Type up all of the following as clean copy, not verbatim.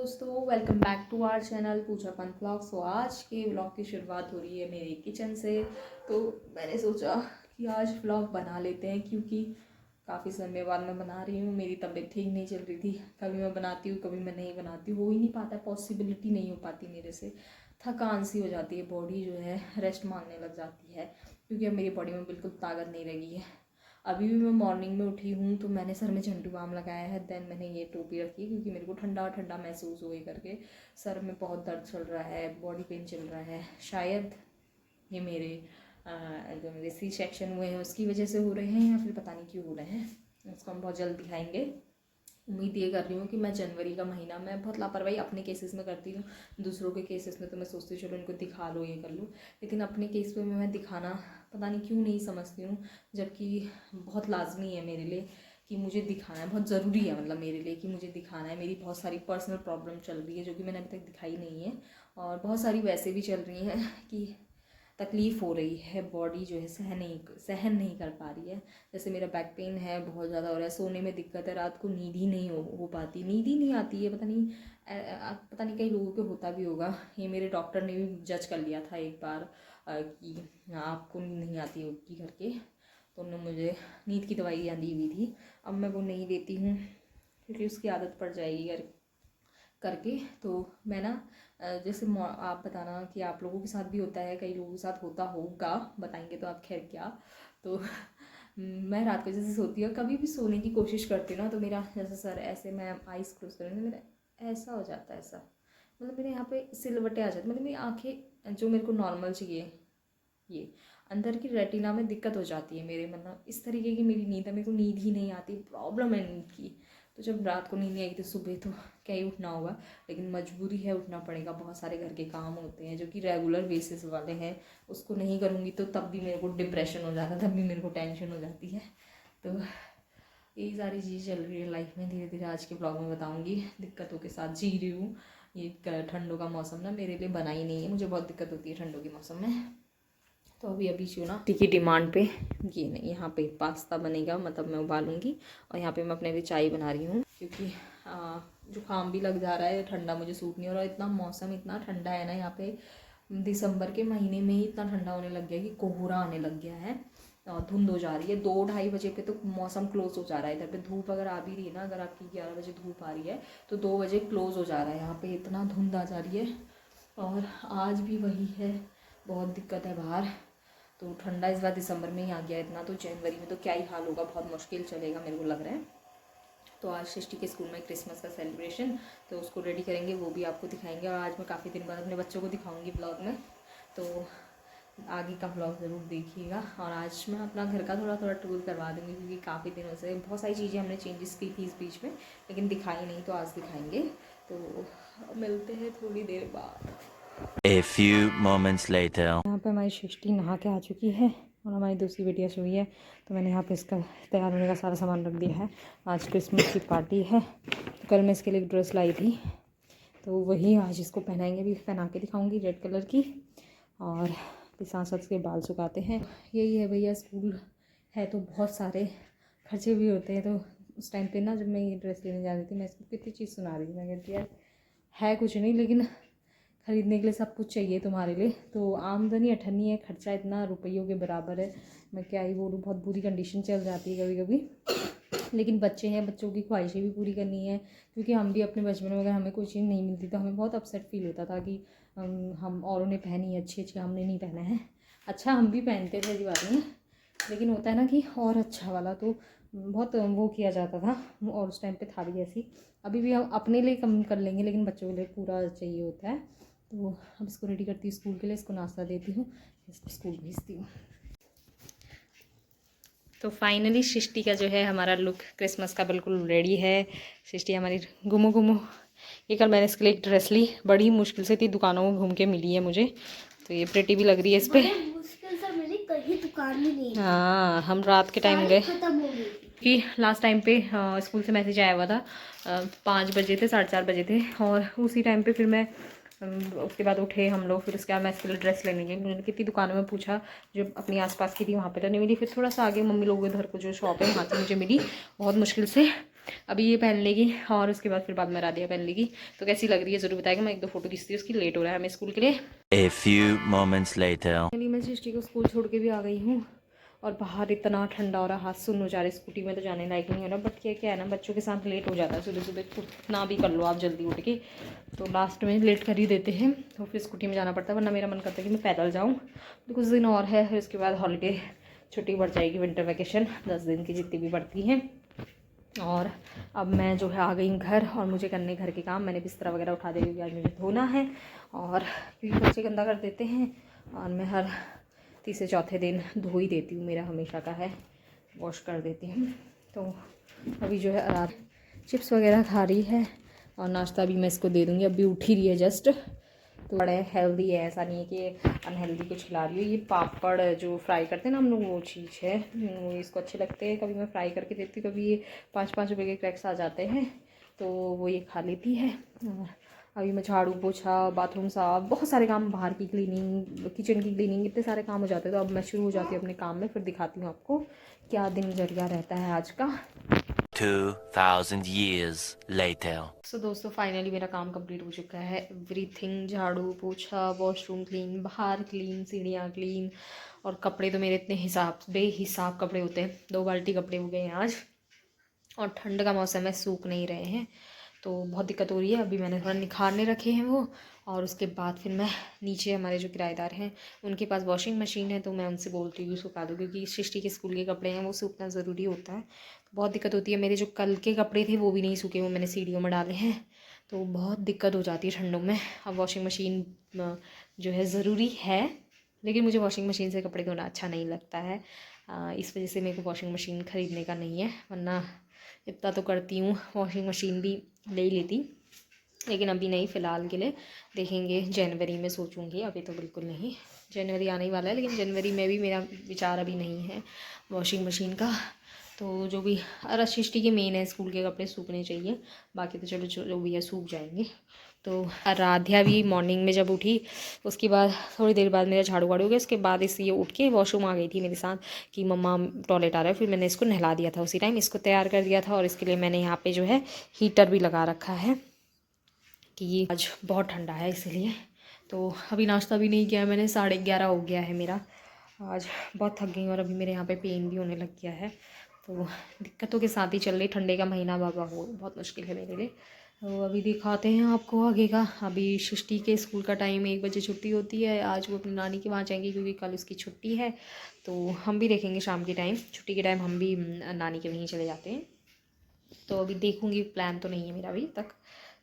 दोस्तों, welcome back to our channel Pooja Pant vlogs. तो आज के व्लॉग की शुरुआत हो रही है मेरे किचन से। तो मैंने सोचा कि आज व्लॉग बना लेते हैं, क्योंकि काफ़ी समय बाद मैं बना रही हूँ। मेरी तबीयत ठीक नहीं चल रही थी। कभी मैं बनाती हूँ, कभी मैं नहीं बनाती हूँ, हो ही नहीं पाता, पॉसिबिलिटी नहीं हो पाती मेरे से। थकान सी हो जाती है, बॉडी जो है रेस्ट मांगने लग जाती है, क्योंकि अब मेरी बॉडी में बिल्कुल ताकत नहीं रही है। अभी भी मैं मॉर्निंग में उठी हूँ तो मैंने सर में झंडू बाम लगाया है, देन मैंने ये टोपी रखी क्योंकि मेरे को ठंडा ठंडा महसूस हुए करके। सर में बहुत दर्द चल रहा है, बॉडी पेन चल रहा है। शायद ये मेरे जो मेरे सी सेक्शन हुए हैं उसकी वजह से हो रहे हैं, या फिर पता नहीं क्यों हो रहे हैं। उसको हम बहुत जल्द दिखाएंगे। उम्मीद ये कर रही हूँ कि मैं जनवरी का महीना, मैं बहुत लापरवाही अपने केसेस में करती हूँ। दूसरों के केसेस में तो मैं सोचती हूँ चलो इनको दिखा लो, ये कर लो, लेकिन अपने केस पे मैं दिखाना पता नहीं क्यों नहीं समझती हूँ, जबकि बहुत लाजमी है मेरे लिए कि मुझे दिखाना है। बहुत ज़रूरी है मतलब मेरे लिए कि मुझे दिखाना है। मेरी बहुत सारी पर्सनल प्रॉब्लम चल रही है जो कि मैंने अभी तक दिखाई नहीं है, और बहुत सारी वैसे भी चल रही हैं कि तकलीफ़ हो रही है, बॉडी जो है सहन नहीं कर पा रही है। जैसे मेरा बैक पेन है, बहुत ज़्यादा हो रहा है, सोने में दिक्कत है, रात को नींद ही नहीं हो पाती, नींद ही नहीं आती है। पता नहीं कई लोगों को होता भी होगा। ये मेरे डॉक्टर ने भी जज कर लिया था एक बार कि आपको नींद नहीं आती होगी करके, तो उन्होंने मुझे नींद की दवाई दी हुई थी। अब मैं वो नहीं लेती हूँ क्योंकि उसकी आदत पड़ जाएगी करके। तो मैं ना जैसे आप बताना कि आप लोगों के साथ भी होता है, कई लोगों के साथ होता होगा, बताएंगे तो आप खैर क्या। तो मैं रात को जैसे सोती हूँ, कभी भी सोने की कोशिश करती हूँ ना, तो मेरा जैसे सर ऐसे मैं आइज़ क्लोज करूँगी, मेरा ऐसा हो जाता है, ऐसा मतलब मेरे यहाँ पे सिलवटें आ जाती, मतलब मेरी आँखें जो मेरे को नॉर्मल चाहिए, ये अंदर की रेटिना में दिक्कत हो जाती है मेरे, मतलब इस तरीके की मेरी नींद है, मेरे को नींद ही नहीं आती, प्रॉब्लम है नींद की। तो जब रात को नींद नहीं आएगी तो सुबह तो क्या ही उठना होगा, लेकिन मजबूरी है, उठना पड़ेगा। बहुत सारे घर के काम होते हैं जो कि रेगुलर बेसिस वाले हैं, उसको नहीं करूँगी तो तब भी मेरे को डिप्रेशन हो जाता है, तब भी मेरे को टेंशन हो जाती है। तो यही सारी चीज़ चल रही है लाइफ में। धीरे धीरे आज के ब्लॉग में बताऊँगी, दिक्कतों के साथ जी रही हूँ। ये ठंडों का मौसम ना मेरे लिए बना ही नहीं है, मुझे बहुत दिक्कत होती है ठंडों के मौसम में। तो अभी जो ना टी की डिमांड पे ये नहीं, यहाँ पे पास्ता बनेगा, मतलब मैं उबालूंगी, और यहाँ पे मैं अपने लिए चाय बना रही हूँ, क्योंकि जुकाम भी लग जा रहा है, ठंडा मुझे सूट नहीं हो रहा। इतना मौसम इतना ठंडा है ना यहाँ पे, दिसंबर के महीने में ही इतना ठंडा होने लग गया कि कोहरा आने लग गया है, धुंध हो जा रही है। 2-2:30 बजे पे तो मौसम क्लोज हो जा रहा है। इधर पे धूप अगर आ भी रही है ना, अगर आपकी 11 बजे धूप आ रही है तो 2 बजे क्लोज हो जा रहा है। यहाँ पे इतना धुंध आ जा रही है, और आज भी वही है, बहुत दिक्कत है बाहर। तो ठंडा इस बार दिसंबर में ही आ गया इतना, तो जनवरी में तो क्या ही हाल होगा, बहुत मुश्किल चलेगा मेरे को लग रहा है। तो आज सृष्टि के स्कूल में क्रिसमस का सेलिब्रेशन, तो उसको रेडी करेंगे, वो भी आपको दिखाएंगे। और आज मैं काफ़ी दिन बाद अपने बच्चों को दिखाऊंगी ब्लॉग में, तो आगे का ब्लॉग ज़रूर देखिएगा। और आज मैं अपना घर का थोड़ा थोड़ा टूर करवा दूँगी, क्योंकि काफ़ी दिनों से बहुत सारी चीज़ें हमने चेंजेस की थी इस बीच में, लेकिन दिखाई नहीं, तो आज दिखाएंगे। तो मिलते हैं थोड़ी देर बाद। A few moments later. यहाँ पे हमारी सृष्टि नहा के आ चुकी है, और हमारी दूसरी बेटियाँ सोई है। तो मैंने यहाँ पे इसका तैयार होने का सारा सामान रख दिया है। आज क्रिसमस की पार्टी है, तो कल मैं इसके लिए एक ड्रेस लाई थी, तो वही आज इसको पहनाएंगे, भी पहना के दिखाऊंगी, रेड कलर की। और फिर साथ साथ के बाल सुखाते हैं। यही है भैया, स्कूल है तो बहुत सारे खर्चे भी होते हैं। तो उस टाइम पे ना, जब मैं ये ड्रेस लेने जा रही थी, मैं इसको कितनी चीज़ सुना रही थी, मैं कहती यार है कुछ नहीं, लेकिन खरीदने के लिए सब कुछ चाहिए तुम्हारे लिए। तो आमदनी अठन्नी है, खर्चा इतना रुपयों के बराबर है, मैं क्या ही बोलूँ। बहुत बुरी कंडीशन चल जाती है कभी कभी, लेकिन बच्चे हैं, बच्चों की ख्वाहिशें भी पूरी करनी है। क्योंकि हम भी अपने बचपन में अगर हमें कोई चीज़ नहीं मिलती तो हमें बहुत अपसेट फील होता था कि हम औरों ने पहनी है अच्छी अच्छी, हमने नहीं पहना है। अच्छा, हम भी पहनते थे, ऐसी बात नहीं है, लेकिन होता है ना कि और अच्छा वाला, तो बहुत वो किया जाता था, और उस टाइम पे था भी ऐसी। अभी भी हम अपने लिए कम कर लेंगे, लेकिन बच्चों के लिए पूरा चाहिए होता है। तो अब इसको रेडी करती हूँ स्कूल के लिए, इसको नाश्ता देती हूँ, इसको स्कूल भेजती हूँ। तो फाइनली सृष्टि का जो है हमारा लुक क्रिसमस का बिल्कुल रेडी है। सृष्टि हमारी घूमो घूमो। ये कल मैंने इसके लिए एक ड्रेस ली, बड़ी मुश्किल से थी, दुकानों में घूम के मिली है मुझे। तो ये प्रेटी भी लग रही है इस पर, मुश्किल से मिली, कहीं दुकान में नहीं। हाँ, हम रात के टाइम गए खत्म हो गई कि लास्ट टाइम पे स्कूल से मैसेज आया हुआ था, 5 बजे थे, 4:30 बजे थे, और उसी टाइम पे फिर मैं उसके बाद उठे हम लोग। फिर उसके बाद मैं इसके लिए ड्रेस लेने गई। मैंने कितनी दुकानों में पूछा, जो अपनी आसपास की थी वहाँ पे तो नहीं मिली। फिर थोड़ा सा आगे मम्मी लोगों के घर को जो शॉप है वहाँ से मुझे मिली, बहुत मुश्किल से। अभी ये पहन लेगी और उसके बाद फिर बाद में राधिया पहन लेगी। तो कैसी लग रही है ज़रूर बताएगा। मैं 1-2 फ़ोटो खींचती हूँ उसकी। लेट हो रहा है हमें स्कूल के लिए। A few moments later. मैं सृष्टि को स्कूल छोड़ के भी आ गई हूँ और बाहर इतना ठंडा हो रहा, हाथ सुन्न हो जा रहा है। स्कूटी में तो जाने लायक नहीं हो रहा, बट क्या है ना, बच्चों के साथ लेट हो जाता है। सुबह सुबह कितना भी कर लो आप जल्दी उठ के, तो लास्ट में लेट कर ही देते हैं, तो फिर स्कूटी में जाना पड़ता है। वरना मेरा मन करता है कि मैं पैदल जाऊँ। तो कुछ दिन और है, फिर उसके बाद हॉलीडे छुट्टी बढ़ जाएगी, विंटर वैकेशन 10 दिन की जितनी भी बढ़ती हैं। और अब मैं जो है आ गई घर और मुझे करने घर के काम। मैंने बिस्तरा वगैरह उठा दिया क्योंकि आज मुझे धोना है, और क्योंकि बच्चे गंदा कर देते हैं और मैं हर तीसरे चौथे दिन धो ही देती हूँ। मेरा हमेशा का है, वॉश कर देती हूँ। तो अभी जो है रात चिप्स वगैरह खा रही है और नाश्ता भी मैं इसको दे दूँगी। अभी उठ ही रही है जस्ट, तो बड़े हेल्दी है, ऐसा नहीं है कि अनहेल्दी कुछ खिला रही हूँ। ये पापड़ जो फ्राई करते हैं ना हम लोग, वो चीज़ है, वो इसको अच्छे लगते हैं। कभी मैं फ्राई करके देती हूँ, कभी ये 5-5 रुपये के क्रैक्स आ जाते हैं, तो वो ये खा लेती है। और अभी मैं झाड़ू पोछा, बाथरूम साफ, बहुत सारे काम, बाहर की क्लीनिंग, किचन की क्लीनिंग, इतने सारे काम हो जाते हैं। तो अब मैं शुरू हो जाती हूँ अपने काम में। फिर दिखाती हूँ आपको क्या दिनचर्या रहता है आज का। 2000 years later. सो दोस्तों फाइनली मेरा काम कंप्लीट हो चुका है। एवरीथिंग, झाड़ू पोछा, वॉशरूम क्लीन, बाहर क्लीन, सीढ़ियाँ क्लीन, और कपड़े तो मेरे इतने बेहिसाब कपड़े होते हैं। 2 बाल्टी कपड़े हो गए हैं आज, और ठंड का मौसम है, सूख नहीं रहे हैं, तो बहुत दिक्कत हो रही है। अभी मैंने थोड़ा निखारने रखे हैं वो, और उसके बाद फिर मैं नीचे, हमारे जो किराएदार हैं उनके पास वॉशिंग मशीन है, तो मैं उनसे बोलती हूँ सुखा दो, क्योंकि सृष्टि के स्कूल के कपड़े हैं वो सूखना ज़रूरी होता है। तो बहुत दिक्कत होती है। मेरे जो कल के कपड़े थे वो भी नहीं सूखे, वो मैंने सीढ़ियों में डाले हैं, तो बहुत दिक्कत हो जाती है ठंडों में। अब वॉशिंग मशीन जो है ज़रूरी है, लेकिन मुझे वॉशिंग मशीन से कपड़े धोना अच्छा नहीं लगता है। इस वजह से मेरे को वॉशिंग मशीन ख़रीदने का नहीं है, वरना इतना तो करती हूँ, वॉशिंग मशीन भी ले ही लेती। लेकिन अभी नहीं, फ़िलहाल के लिए देखेंगे, जनवरी में सोचूंगी, अभी तो बिल्कुल नहीं। जनवरी आने ही वाला है, लेकिन जनवरी में भी मेरा विचार अभी नहीं है वॉशिंग मशीन का। तो जो भी सृष्टि के मेन है, स्कूल के कपड़े सूखने चाहिए, बाकी तो चलो जो भी है सूख जाएंगे। तो आराध्या भी मॉर्निंग में जब उठी, उसके बाद थोड़ी देर बाद मेरा झाड़ू वाड़ू हो गया। उसके बाद ये उठ के वॉशरूम आ गई थी मेरे साथ कि मम्मा टॉयलेट आ रहा है। फिर मैंने इसको नहला दिया था, उसी टाइम इसको तैयार कर दिया था। और इसके लिए मैंने यहाँ पे जो है हीटर भी लगा रखा है, कि ये आज बहुत ठंडा है इसलिए। तो अभी नाश्ता भी नहीं किया मैंने, 11:30 हो गया है मेरा। आज बहुत थक गई, और अभी मेरे यहाँ पे पेन भी होने लग गया है, तो दिक्कतों के साथ ही चल रही। ठंडे का महीना बाबा हो बहुत मुश्किल है मेरे लिए। तो अभी दिखाते हैं आपको आगे का। अभी सृष्टि के स्कूल का टाइम 1 बजे छुट्टी होती है। आज वो अपनी नानी के वहाँ जाएंगी, क्योंकि कल उसकी छुट्टी है। तो हम भी देखेंगे शाम के टाइम, छुट्टी के टाइम हम भी नानी के वहीं चले जाते हैं। तो अभी देखूँगी, प्लान तो नहीं है मेरा अभी तक,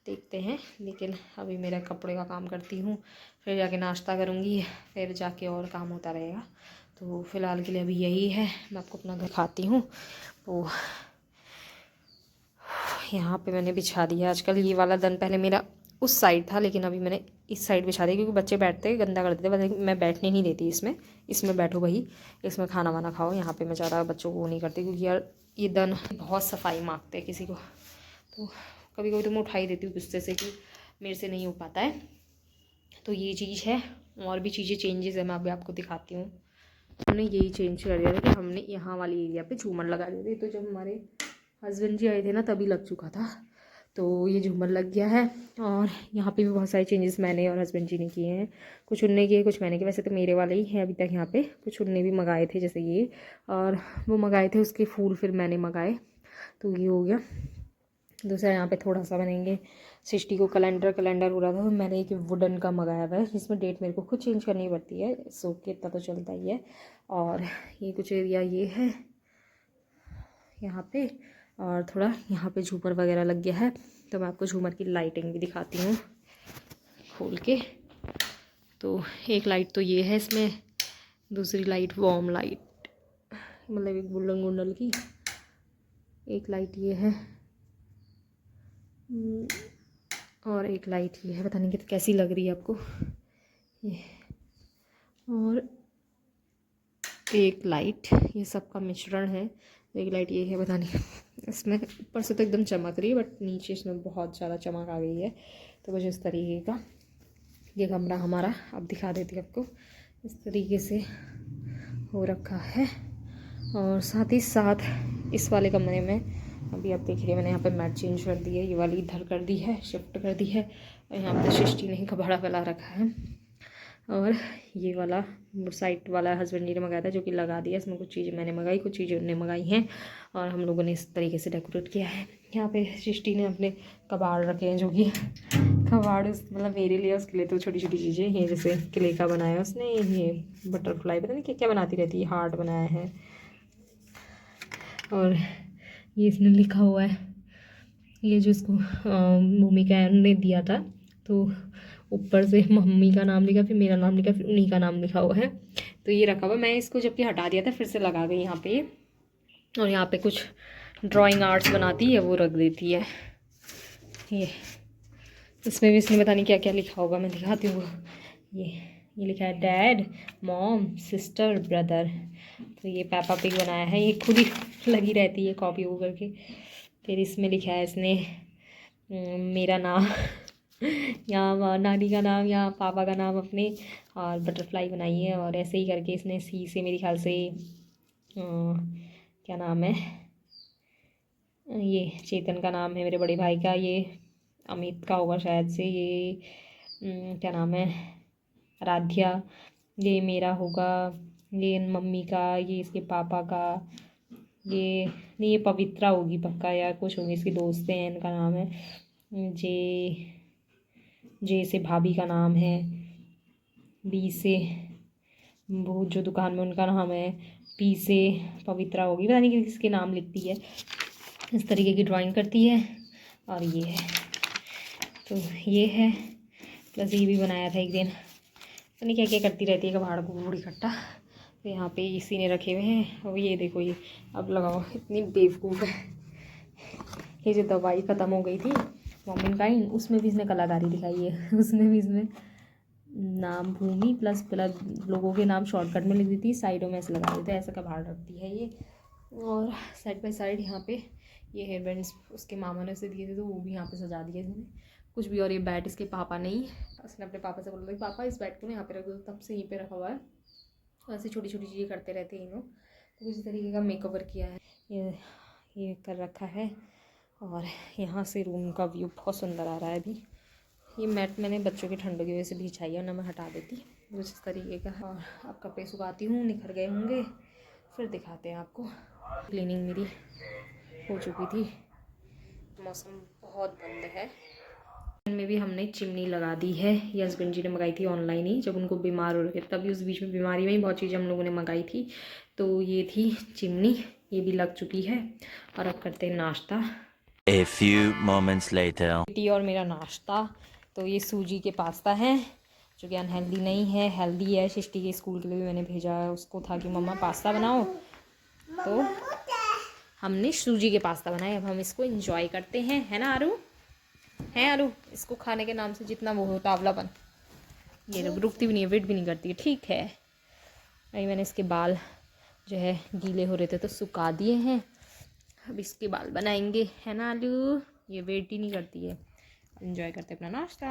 देखते हैं। लेकिन अभी मेरा कपड़े का काम करती हूँ, फिर जाके नाश्ता करूँगी, फिर जाके और काम होता रहेगा। तो फ़िलहाल के लिए अभी यही है। मैं आपको अपना घर दिखाती हूँ। तो यहाँ पे मैंने बिछा दिया। आजकल ये वाला दन पहले मेरा उस साइड था, लेकिन अभी मैंने इस साइड बिछा दिया, क्योंकि बच्चे बैठते गंदा कर देते। मैं बैठने नहीं देती इसमें बैठो भाई, इसमें खाना वाना खाओ। यहाँ पे मैं ज़्यादा बच्चों को वो नहीं करती, क्योंकि यार ये दन बहुत सफाई मांगते हैं किसी को। तो कभी कभी तो मैं उठा ही देती हूँ गुस्से से, कि मेरे से नहीं हो पाता है। तो ये चीज़ है, और भी चीज़ें चेंजेस है, मैं अभी आपको दिखाती हूँ। हमने यही चेंज कर दिया था कि हमने यहाँ वाली एरिया पे झूमर लगा दिए थे। तो जब हमारे हस्बैंड जी आए थे ना, तभी लग चुका था, तो ये झूमर लग गया है। और यहाँ पे भी बहुत सारे चेंजेस मैंने और हस्बैंड जी ने किए हैं। कुछ उनने किए, कुछ मैंने किए। वैसे तो मेरे वाले ही हैं अभी तक यहाँ पे, कुछ उनने भी मंगाए थे, जैसे ये, और वो मंगाए थे उसके फूल, फिर मैंने मंगाए, तो ये हो गया। दूसरा यहाँ पे थोड़ा सा बनेंगे। सृष्टि को कैलेंडर हो रहा था, तो मैंने एक वुडन का मंगाया हुआ है, जिसमें डेट मेरे को खुद चेंज करनी पड़ती है, सो के इतना तो चलता ही है। और ये कुछ एरिया ये है यहाँ पे, और थोड़ा यहाँ पे झूमर वगैरह लग गया है। तो मैं आपको झूमर की लाइटिंग भी दिखाती हूँ खोल के। तो एक लाइट तो ये है इसमें, दूसरी लाइट वार्म लाइट, मतलब एक बुल्लन गुंडल की। एक लाइट ये है, और एक लाइट ये है, पता नहीं कि कैसी लग रही है आपको ये। और एक लाइट, ये सब का मिश्रण है। एक लाइट ये है, पता नहीं इसमें ऊपर से तो एकदम चमक रही है, बट नीचे इसमें बहुत ज़्यादा चमक आ गई है। तो कुछ इस तरीके का ये कमरा हमारा, अब दिखा देती हूँ आपको, इस तरीके से हो रखा है। और साथ ही साथ इस वाले कमरे में अभी आप देख रहे हैं मैंने यहाँ पे मैट चेंज कर दी है, ये वाली इधर कर दी है, शिफ्ट कर दी है। और यहाँ पे सृष्टि ने कबाड़ा फैला रखा है। और ये वाला साइड वाला हस्बैंड जी ने मंगाया था, जो कि लगा दिया। इसमें कुछ चीज़ें मैंने मंगाई, कुछ चीज़ें उन्होंने मंगाई हैं, और हम लोगों ने इस तरीके से डेकोरेट किया है। यहाँ पे सृष्टि ने अपने कबाड़ रखे हैं, जो कि कबाड़ मतलब मेरे लिए, उसके लिए तो छोटी छोटी चीज़ें। ये जैसे क्ले का बनाया उसने, ये बटरफ्लाई पता नहीं क्या क्या बनाती रहती है, हार्ट बनाया है। और ये इसने लिखा हुआ है, ये जो इसको भूमिका ने दिया था, तो ऊपर से मम्मी का नाम लिखा, फिर मेरा नाम लिखा, फिर उन्हीं का नाम लिखा हुआ है। तो ये रखा हुआ, मैं इसको जबकि हटा दिया था फिर से लगा गई यहाँ पे। और यहाँ पे कुछ ड्राइंग आर्ट्स बनाती है, वो रख देती है। ये इसमें भी इसने पता नहीं क्या क्या लिखा होगा, मैं दिखाती हूँ। ये लिखा है डैड, मॉम, सिस्टर, ब्रदर। तो ये पेपा पिग बनाया है, ये खुद ही लगी रहती है कॉपी वो करके। फिर इसमें लिखा है इसने मेरा नाम यहाँ नानी का नाम, यहाँ पापा का नाम अपने, और बटरफ्लाई बनाई है। और ऐसे ही करके इसने सी से मेरे ख्याल से क्या नाम है, ये चेतन का नाम है मेरे बड़े भाई का, ये अमित का होगा शायद से, ये क्या नाम है, आराध्या, ये मेरा होगा, ये मम्मी का, ये इसके पापा का, ये नहीं, ये पवित्रा होगी पक्का, या कुछ होंगे इसकी दोस्तें हैं, इनका नाम है। जे से भाभी का नाम है, बी से वो जो दुकान में उनका नाम है, पी से पवित्रा होगी, पता नहीं किसके नाम लिखती है। इस तरीके की ड्राइंग करती है। और ये है, तो ये है, प्लस ये भी बनाया था एक दिन, पता नहीं क्या क्या करती रहती है, कबाड़ को बूढ़ी इकट्ठा। तो यहाँ पे इसी ने रखे हुए हैं। और ये देखो, ये अब लगाओ, इतनी बेवकूफ़ है। ये जो दवाई ख़त्म हो गई थी मोमिनकाइन, उसमें भी इसने कलाकारी दिखाई है। उसमें भी इसमें नाम भूमि प्लस लोगों के नाम शॉर्टकट में लिख देती है, साइडों में ऐसे लगा देते हैं, ऐसा कबाड़ रखती है ये। और साइड बाय साइड यहाँ पे ये हेयर बैंड्स उसके मामा ने उसे दिए थे, तो वो भी यहाँ पे सजा दिए इसने कुछ भी। और ये बैट इसके पापा नहीं, उसने अपने पापा से बोला पापा इस बैट को ना यहाँ पे रख दो, तब से यहीं पे रखा हुआ है। ऐसी छोटी छोटी चीज़ें करते रहते हैं इन लोग। तो किसी तरीके का मेकओवर किया है, ये कर रखा है। और यहाँ से रूम का व्यू बहुत सुंदर आ रहा है। अभी ये मैट मैंने बच्चों की ठंडों की वजह से बिछाई है, वरना मैं हटा देती कुछ इस तरीके का। और अब कपड़े सुखाती हूँ, निखर गए होंगे, फिर दिखाते हैं आपको। क्लीनिंग मेरी हो चुकी थी, मौसम बहुत बंद है। में भी हमने चिमनी लगा दी है, ये हस्बैंड जी ने मंगाई थी ऑनलाइन ही, जब उनको बीमार हो रहे थे तभी। उस बीच में बीमारी में ही बहुत चीज़ें हम लोगों ने मंगाई थी। तो ये थी चिमनी, ये भी लग चुकी है। और अब करते हैं नाश्ता। A few moments later. T और मेरा नाश्ता, तो ये सूजी के पास्ता है, जो कि अनहेल्दी नहीं है, हेल्दी है। सृष्टि के स्कूल के लिए भी मैंने भेजा है, उसको था कि मम्मा पास्ता बनाओ, तो हमने सूजी के पास्ता बनाए। अब हम इसको एंजॉय करते हैं, है ना आरू? है आरू? इसको खाने के नाम से जितना वो होता अवलापन, ये लोग रुकती भी नहीं है, वेट भी नहीं करती है, ठीक है। अभी मैंने इसके बाल जो है गीले हो रहे थे तो सुखा दिए हैं, अब इसके बाल बनाएंगे, है ना आलू? ये वेट ही नहीं करती है। एंजॉय करते अपना नाश्ता।